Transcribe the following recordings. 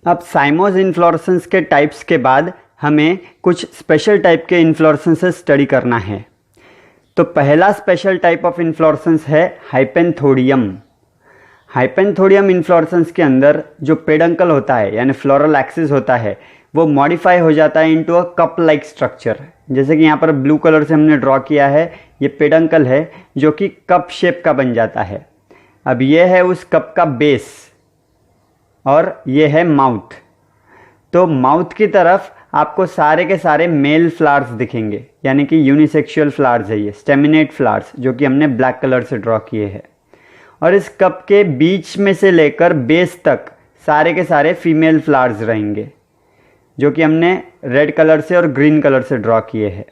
अब साइमोस इन्फ्लोरेसेंस के टाइप्स के बाद हमें कुछ स्पेशल टाइप के इन्फ्लोरेसेंसेस स्टडी करना है। तो पहला स्पेशल टाइप ऑफ इन्फ्लोरेसेंस है हाइपेंथोडियम। हाइपेंथोडियम इन्फ्लोरेसेंस के अंदर जो पेडंकल होता है यानी फ्लोरल एक्सिस होता है वो मॉडिफाई हो जाता है into a cup like structure. जैसे कि यहाँ पर ब्लू कलर से हमने ड्रॉ किया है, ये पेडंकल है जो कि कप शेप का बन जाता है। अब ये है उस कप का बेस और ये है माउथ। तो माउथ की तरफ आपको सारे के सारे मेल फ्लावर्स दिखेंगे, यानी कि यूनिसेक्सुअल फ्लावर्स है ये, स्टेमिनेट फ्लावर्स, जो कि हमने ब्लैक कलर से ड्रॉ किए हैं। और इस कप के बीच में से लेकर बेस तक सारे के सारे फीमेल फ्लावर्स रहेंगे, जो कि हमने रेड कलर से और ग्रीन कलर से ड्रॉ किए हैं।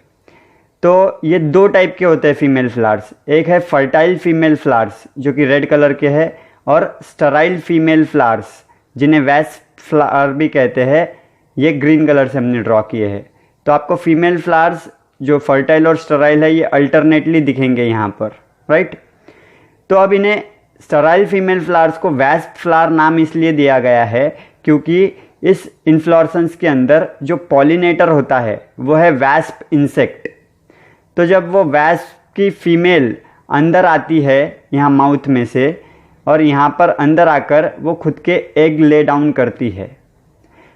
तो ये दो टाइप के होते हैं फीमेल फ्लावर्स, एक है फर्टाइल फीमेल फ्लावर्स जो कि रेड कलर के हैं, और स्टराइल फीमेल फ्लावर्स जिन्हें वैस्प फ्लावर भी कहते हैं, ये ग्रीन कलर से हमने ड्रॉ किए हैं। तो आपको फीमेल फ्लावर्स जो फर्टाइल और स्टराइल है ये अल्टरनेटली दिखेंगे यहाँ पर, राइट। तो अब इन्हें स्टराइल फीमेल फ्लावर्स को वैस्प फ्लावर नाम इसलिए दिया गया है क्योंकि इस इन्फ्लोरेसेंस के अंदर जो पॉलिनेटर होता है वो है वैस्प इंसेक्ट। तो जब वो वैस्प की फीमेल अंदर आती है यहाँ माउथ में से, और यहाँ पर अंदर आकर वो खुद के एग ले डाउन करती है।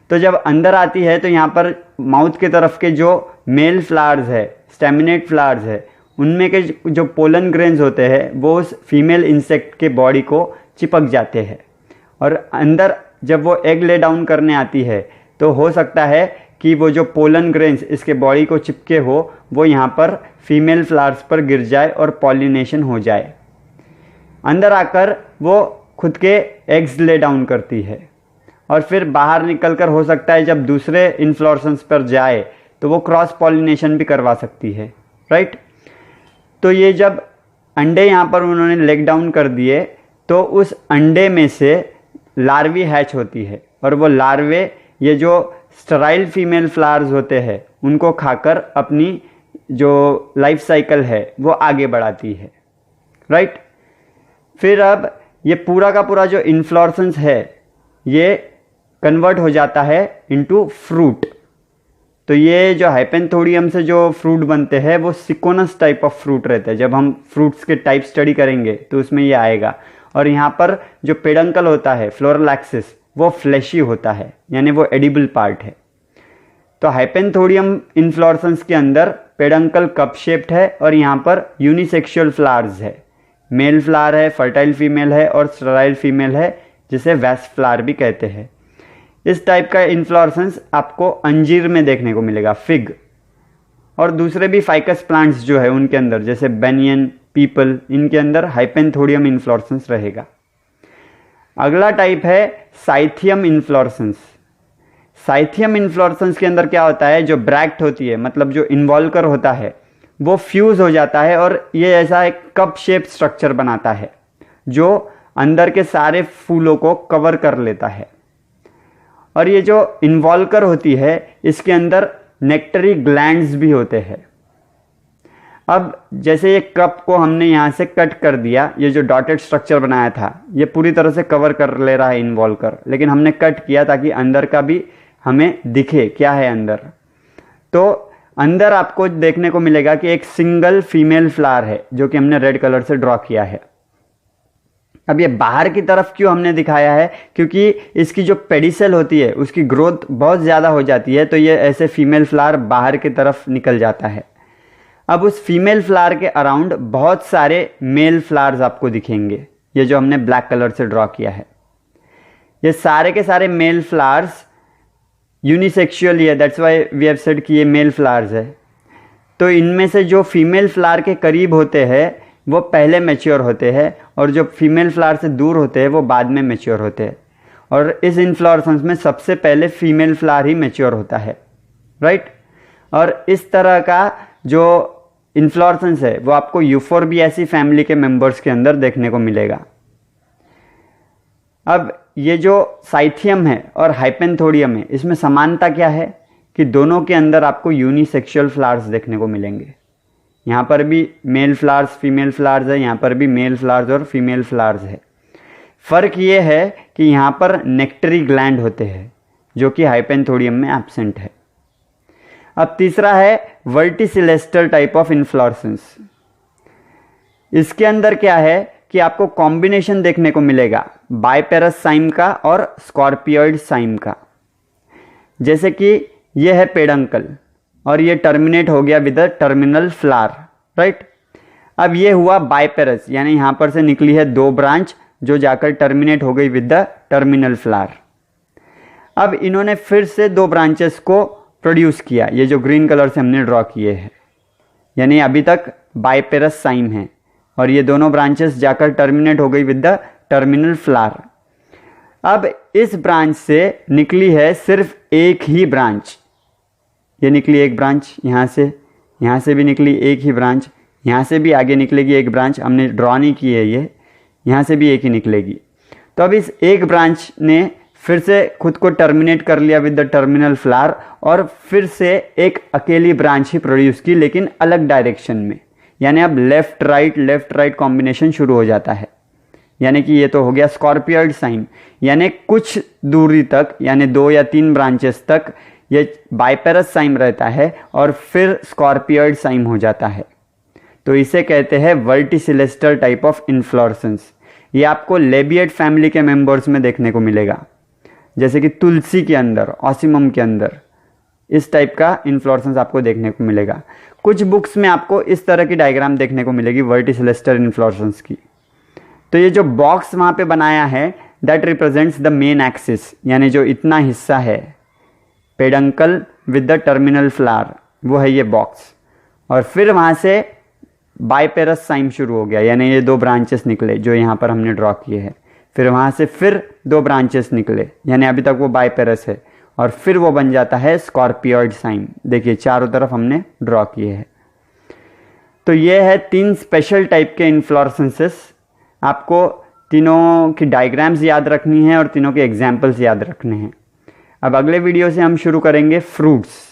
तो जब अंदर आती है तो यहाँ पर माउथ के तरफ के जो मेल फ्लावर्स है, स्टेमिनेट फ्लावर्स है, उनमें के जो पोलन ग्रेन्स होते हैं वो उस फीमेल इंसेक्ट के बॉडी को चिपक जाते हैं। और अंदर जब वो एग ले डाउन करने आती है तो हो सकता है कि वो जो पोलन ग्रेन्स इसके बॉडी को चिपके हो वो यहाँ पर फीमेल फ्लावर्स पर गिर जाए और पॉलिनेशन हो जाए। अंदर आकर वो खुद के एग्स ले डाउन करती है और फिर बाहर निकलकर हो सकता है जब दूसरे इन्फ्लोरेसेंस पर जाए तो वो क्रॉस पॉलिनेशन भी करवा सकती है, राइट। तो ये जब अंडे यहाँ पर उन्होंने लेग डाउन कर दिए तो उस अंडे में से लार्वी हैच होती है, और वो लार्वे ये जो स्टराइल फीमेल फ्लावर्स होते हैं उनको खाकर अपनी जो लाइफ साइकिल है वो आगे बढ़ाती है, राइट। फिर अब ये पूरा का पूरा जो इन्फ्लोरेसेंस है ये कन्वर्ट हो जाता है इनटू फ्रूट। तो ये जो हाइपेंथोडियम से जो फ्रूट बनते हैं वो सिकोनस टाइप ऑफ फ्रूट रहते हैं। जब हम फ्रूट्स के टाइप स्टडी करेंगे तो उसमें ये आएगा। और यहाँ पर जो पेडंकल होता है, फ्लोरल एक्सिस, वो फ्लैशी होता है, यानी वो एडिबल पार्ट है। तो हाइपेंथोडियम इन्फ्लोरेसेंस के अंदर पेडंकल कप शेप्ड है और यहाँ पर यूनिसेक्सुअल फ्लावर्स है, मेल फ्लावर है, फर्टाइल फीमेल है और स्टराइल फीमेल है, जिसे वैस्प फ्लावर भी कहते हैं। इस टाइप का इन्फ्लोरेसेंस आपको अंजीर में देखने को मिलेगा, फिग, और दूसरे भी फाइकस प्लांट्स जो है उनके अंदर, जैसे बेनियन, पीपल, इनके अंदर हाइपेंथोडियम इन्फ्लोरेसेंस रहेगा। अगला टाइप है साइथियम इन्फ्लोरेसेंस। साइथियम इन्फ्लोरेसेंस के अंदर क्या होता है, जो ब्रैक्ट होती है, मतलब जो इन्वॉल्कर होता है, वो फ्यूज हो जाता है और ये ऐसा एक कप शेप स्ट्रक्चर बनाता है जो अंदर के सारे फूलों को कवर कर लेता है। और ये जो इन्वॉल्कर होती है इसके अंदर नेक्टरी ग्लैंड्स भी होते हैं। अब जैसे ये कप को हमने यहाँ से कट कर दिया, ये जो डॉटेड स्ट्रक्चर बनाया था ये पूरी तरह से कवर कर ले रहा है इन्वॉल्कर, लेकिन हमने कट किया ताकि अंदर का भी हमें दिखे क्या है अंदर। तो अंदर आपको देखने को मिलेगा कि एक सिंगल फीमेल फ्लावर है जो कि हमने रेड कलर से ड्रॉ किया है। अब ये बाहर की तरफ क्यों हमने दिखाया है, क्योंकि इसकी जो पेडिसेल होती है उसकी ग्रोथ बहुत ज़्यादा हो जाती है, तो ये ऐसे फीमेल फ्लावर बाहर की तरफ निकल जाता है। अब उस फीमेल फ्लावर के अराउंड बहुत सारे मेल फ्लावर्स आपको दिखेंगे, ये जो हमने ब्लैक कलर से ड्रॉ किया है। ये सारे के सारे मेल फ्लावर्स यूनिसेक्सुअल है, that's why we have said कि ये मेल फ्लावर्स है। तो इनमें से जो फीमेल फ्लावर के करीब होते हैं वो पहले मैच्योर होते हैं और जो फीमेल फ्लावर से दूर होते हैं वो बाद में मैच्योर होते हैं। और इस इन्फ्लोरेसेंस में सबसे पहले फीमेल फ्लावर ही मैच्योर होता है, राइट। और इस तरह का जो इन्फ्लोरेसेंस है वो आपको यूफोर्बिएसी फैमिली के मेंबर्स के अंदर देखने को मिलेगा। अब ये जो साइथियम है और हाइपेंथोडियम है इसमें समानता क्या है कि दोनों के अंदर आपको यूनिसेक्सुअल फ्लावर्स देखने को मिलेंगे। यहाँ पर भी मेल फ्लावर्स, फीमेल फ्लावर्स है, यहाँ पर भी मेल फ्लावर्स और फीमेल फ्लावर्स है। फ़र्क ये है कि यहाँ पर नेक्टरी ग्लैंड होते हैं जो कि हाइपेंथोडियम में एब्सेंट है। अब तीसरा है वर्टिसिलेस्टर टाइप ऑफ इन्फ्लोरेसेंस। इसके अंदर क्या है कि आपको कॉम्बिनेशन देखने को मिलेगा बाइपेरस साइम का और स्कॉर्पियोइड साइम का। जैसे कि यह है पेडंकल और ये टर्मिनेट हो गया with the terminal flower, right. अब ये हुआ बाइपेरस, यानी यहां पर से निकली है 2 ब्रांच जो जाकर टर्मिनेट हो गई विद द टर्मिनल फ्लावर। अब इन्होंने फिर से 2 ब्रांचेस को प्रोड्यूस किया, ये जो ग्रीन कलर से हमने ड्रॉ किए हैं, यानी अभी तक बाइपेरस साइम है और ये दोनों ब्रांचेस जाकर टर्मिनेट हो गई विद द टर्मिनल फ्लावर। अब इस ब्रांच से निकली है सिर्फ एक ही ब्रांच, ये निकली एक ब्रांच, यहाँ से भी निकली एक ही ब्रांच, यहाँ से भी आगे निकलेगी एक ब्रांच, हमने ड्रॉ नहीं की है ये, यहाँ से भी एक ही निकलेगी। तो अब इस एक ब्रांच ने फिर से खुद को टर्मिनेट कर लिया विद द टर्मिनल फ्लावर और फिर से एक अकेली ब्रांच ही प्रोड्यूस की, लेकिन अलग डायरेक्शन में, यानी अब लेफ्ट राइट कॉम्बिनेशन शुरू हो जाता है। यानी कि ये तो हो गया स्कॉर्पियोइड साइम, यानी कुछ दूरी तक, यानी 2 या 3 ब्रांचेस तक ये बाइपेरस साइम रहता है और फिर स्कॉर्पियोइड साइम हो जाता है। तो इसे कहते हैं वर्टिसिलेस्टर टाइप ऑफ इन्फ्लोरेसेंस। ये आपको लेबिएट फैमिली के मेंबर्स में देखने को मिलेगा, जैसे कि तुलसी के अंदर, ऑसिमम के अंदर, इस टाइप का इन्फ्लोरेसेंस आपको देखने को मिलेगा। कुछ बुक्स में आपको इस तरह की डायग्राम देखने को मिलेगी वर्टिसिलेस्टर इन्फ्लोरेसेंस की। तो ये जो बॉक्स वहां पे बनाया है that represents the main axis, यानी जो इतना हिस्सा है peduncle with the terminal flower, वो है ये बॉक्स। और फिर वहां से बाइपेरस साइम शुरू हो गया, यानी ये 2 ब्रांचेस निकले जो यहाँ पर हमने ड्रॉ किए हैं। फिर वहां से फिर 2 ब्रांचेस निकले, यानी अभी तक वो बाइपेरस है, और फिर वो बन जाता है स्कॉर्पियोइड साइम। देखिए चारों तरफ हमने ड्रॉ किए हैं। तो ये है 3 स्पेशल टाइप के इन्फ्लोरेसेंसेस। आपको तीनों की डायग्राम्स याद रखनी है और तीनों के एग्जाम्पल्स याद रखने हैं। अब अगले वीडियो से हम शुरू करेंगे फ्रूट्स।